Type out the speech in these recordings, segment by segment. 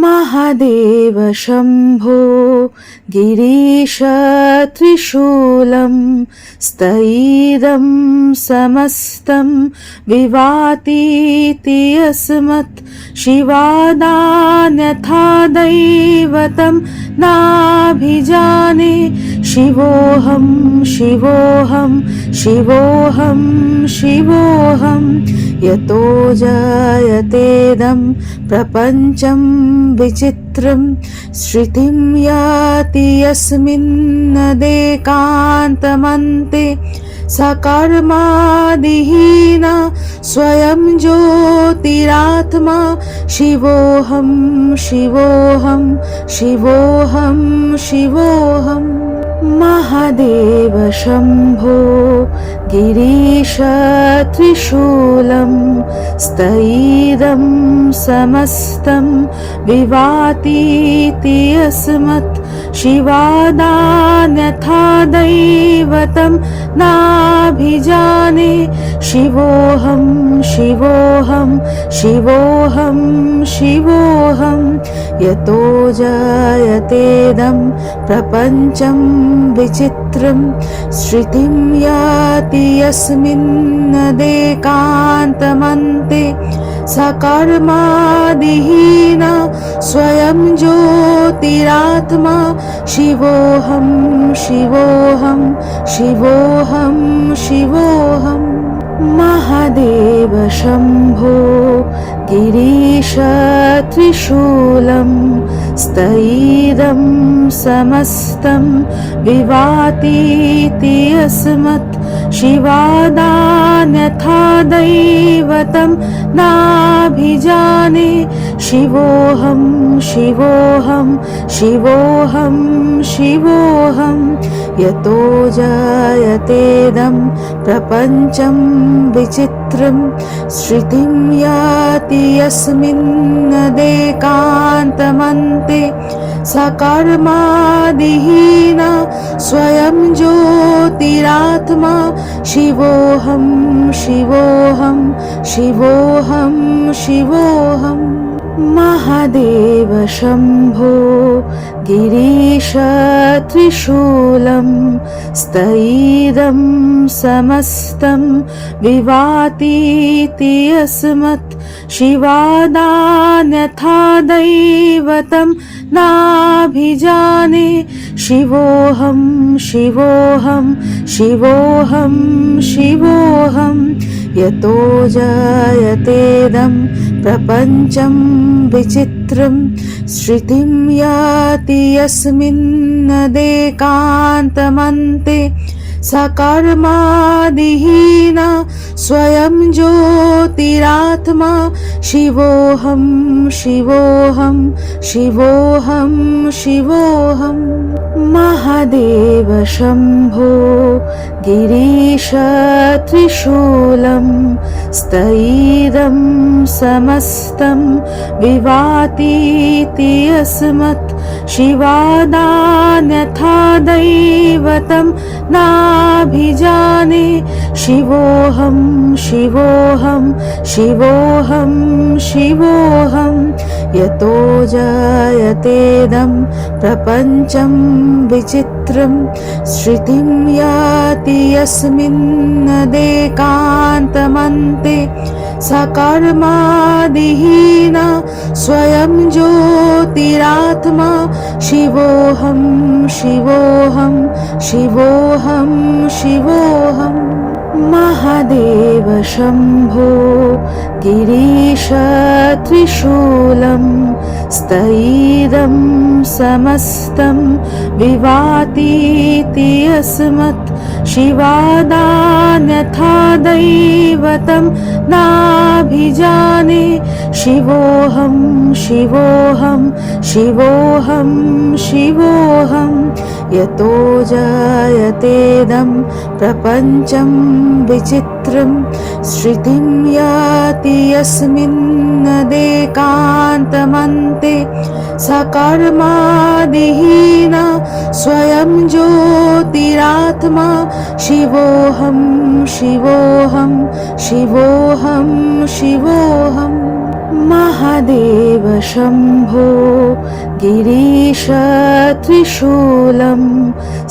महादेव शम्भो गिरीश त्रिशूलं स्थैर्यं समस्तं विवातीति अस्मत् शिवादान्यथा दैवतं नाभिजाने शिवोऽहं शिवोऽहं शिवोऽहं शिवोऽहं यतो जायतेदं प्रपञ्चं विचित्रं श्रुतिं याति यस्मिन्नदेकान्तमन्ते सकर्मादिहीना स्वयं ज्योतिरात्मा शिवोऽहं शिवोऽहं शिवोऽहं शिवोऽहं महादेव शम्भो गिरीश त्रिशूलं स्थैर्यं समस्तं विवातीति अस्मत् शिवादान्यथा दैवतं नाभिजाने शिवोऽहं शिवोऽहं शिवोऽहं शिवोऽहं यतो जायतेदं प्रपञ्चं विचित्रं श्रुतिं याति यस्मिन्नदेकान्तमन्ते सकर्मादिहीना स्वयं ज्योतिरात्मा शिवोऽहं शिवोऽहं शिवोऽहं शिवोऽहं महादेव शम्भो गिरीश त्रिशूलं स्थैर्यं समस्तं विवातीति अस्मत् शिवादान्यथा दैवतं नाभिजाने शिवोऽहं शिवोऽहं शिवोऽहं शिवोऽहं यतो जायतेदं प्रपञ्चं विचित्रं श्रुतिं याति यस्मिन्नदेकान्तमन्ते सकर्मादिहीना स्वयं ज्योतिरात्मा शिवोऽहं शिवोऽहं शिवोऽहं शिवोऽहं महादेव शम्भो गिरीश त्रिशूलं स्थैर्यं समस्तं विवातीति अस्मत् शिवादान्यथा दैवतं नाभिजाने शिवोऽहं शिवोऽहं शिवोऽहं शिवोऽहं यतो जायतेदं प्रपञ्चं विचित्रं श्रुतिं याति यस्मिन्नदेकान्तमन्ते सकर्मादिहीना स्वयं ज्योतिरात्मा शिवोऽहं शिवोऽहं शिवोऽहं शिवोऽहं महादेव शम्भो गिरीश त्रिशूलं स्थैर्यं समस्तं विवातीति अस्मत् शिवादान्यथा दैवतं नाभिजाने शिवोऽहं शिवोऽहं शिवोऽहं शिवोऽहं यतो जायतेदं प्रपञ्चं विचित्रं श्रुतिं याति यस्मिन्नदेकान्तमन्ते सकर्मादिहीना स्वयं ज्योतिरात्मा शिवोऽहं शिवोऽहं शिवोऽहं शिवोऽहं महादेव शम्भो गिरीश त्रिशूलं स्थैर्यं समस्तं विवातीति अस्मत् शिवादान्यथा दैवतं नाभिजाने शिवोऽहं शिवोऽहं शिवोऽहं शिवोऽहं यतो जायतेदं प्रपञ्चं विचित्रं श्रुतिं याति यस्मिन्नदेकान्तमन्ते सकर्मादिहीना स्वयं ज्योतिरात्मा शिवोऽहं शिवोऽहं शिवोऽहं शिवोऽहं महादेव शम्भो गिरीश त्रिशूलं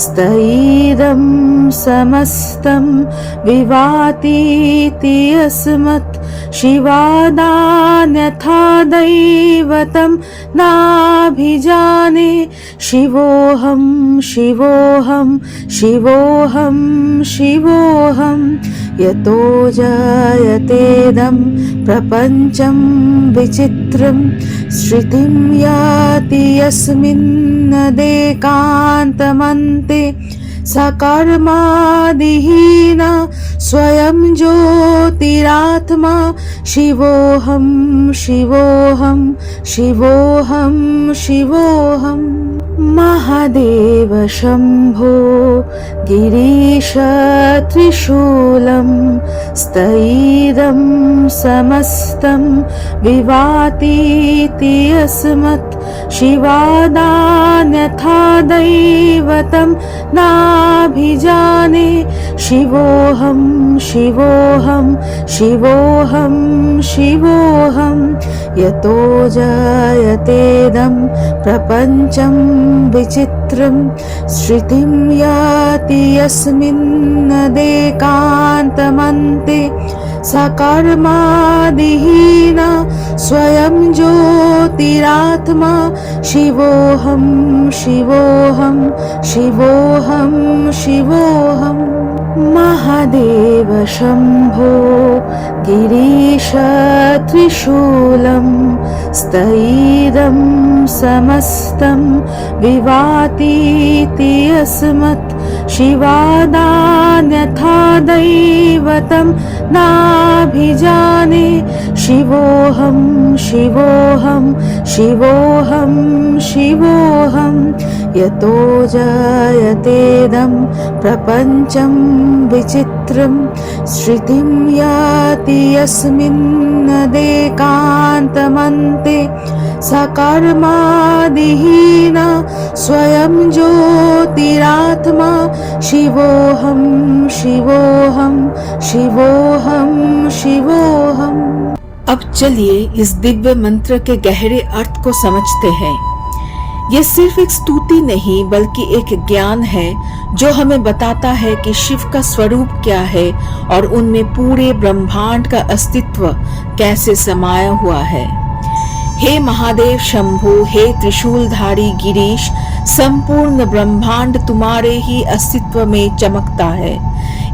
स्थैर्यं समस्तं विवातीति अस्मत् शिवादान्यथा दैवतं नाभिजाने शिवोऽहं शिवोऽहं शिवोऽहं शिवोऽहं यतो जायतेदं प्रपञ्चं विचित्रं श्रुतिं याति यस्मिन्नदेकान्तमन्ते सकर्मादिहीन स्वयं ज्योतिरात्मा शिवोऽहं शिवोऽहं शिवोऽहं शिवोऽहं महादेव शम्भो गिरीश त्रिशूलं स्थैर्यं समस्तं विवातीति अस्मत् शिवादान्यथा दैवतं नाभिजाने शिवोऽहं शिवोऽहं शिवोऽहं शिवोऽहं यतो जायतेदं प्रपञ्चं विचित्रं श्रुतिं याति यस्मिन्नदेकान्तमन्ते सकर्मादिहीन स्वयं ज्योतिरात्मा शिवोऽहं शिवोऽहं शिवोऽहं शिवोऽहं महादेव शम्भो गिरीश त्रिशूलं स्थैर्यं समस्तं विवातीति अस्मत् शिवादान्यथा दैवतं नाभिजाने शिवोऽहं शिवोऽहं शिवोऽहं शिवोऽहं यतो जायतेदं प्रपञ्चं विचित्रं श्रुतिं याति यस्मिन्नदेकान्तमन्ते सकर्मादिहीन स्वयं ज्योतिरात्मा शिवोऽहं शिवोऽहं शिवोऽहं शिवोऽहम्। अब चलिए इस दिव्य मंत्र के गहरे अर्थ को समझते हैं। यह सिर्फ एक स्तुति नहीं बल्कि एक ज्ञान है जो हमें बताता है कि शिव का स्वरूप क्या है और उनमें पूरे ब्रह्मांड का अस्तित्व कैसे समाया हुआ है। हे महादेव शंभु, हे त्रिशूलधारी गिरीश, संपूर्ण ब्रह्मांड तुम्हारे ही अस्तित्व में चमकता है।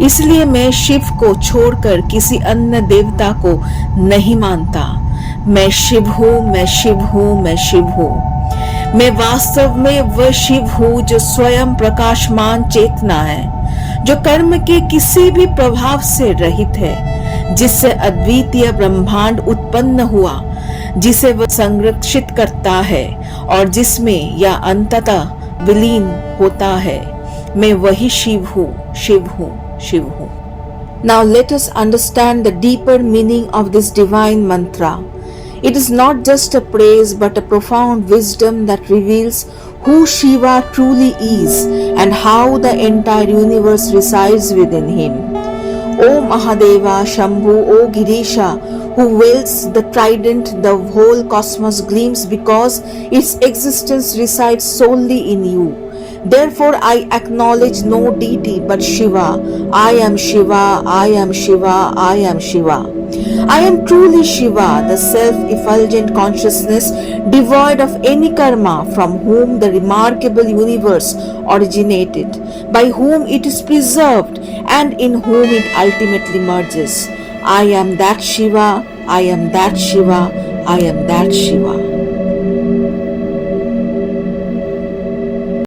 इसलिए मैं शिव को छोड़कर किसी अन्य देवता को नहीं मानता। मैं शिव हूँ, मैं शिव हूँ, मैं शिव हूँ। मैं वास्तव में वह शिव हूँ जो स्वयं प्रकाशमान चेतना है, जो कर्म के किसी भी प्रभाव से रहित है, जिससे अद्वितीय ब्रह्मांड उत्पन्न हुआ, जिसे वह संरक्षित करता है और जिसमें यह अंततः विलीन होता है। मैं वही शिव हूँ, शिव हूँ, शिव हूँ। Now let us understand the deeper meaning of this divine mantra. It is not just a praise but a profound wisdom that reveals who Shiva truly is and how the entire universe resides within him. O Mahadeva, Shambhu, O Girisha, who wields the trident, the whole cosmos gleams because its existence resides solely in you. Therefore I acknowledge no deity but Shiva. I am Shiva, I am Shiva, I am Shiva. I am truly Shiva, the self-effulgent consciousness devoid of any karma, from whom the remarkable universe originated, by whom it is preserved, and in whom it ultimately merges. I am that Shiva, I am that Shiva, I am that Shiva.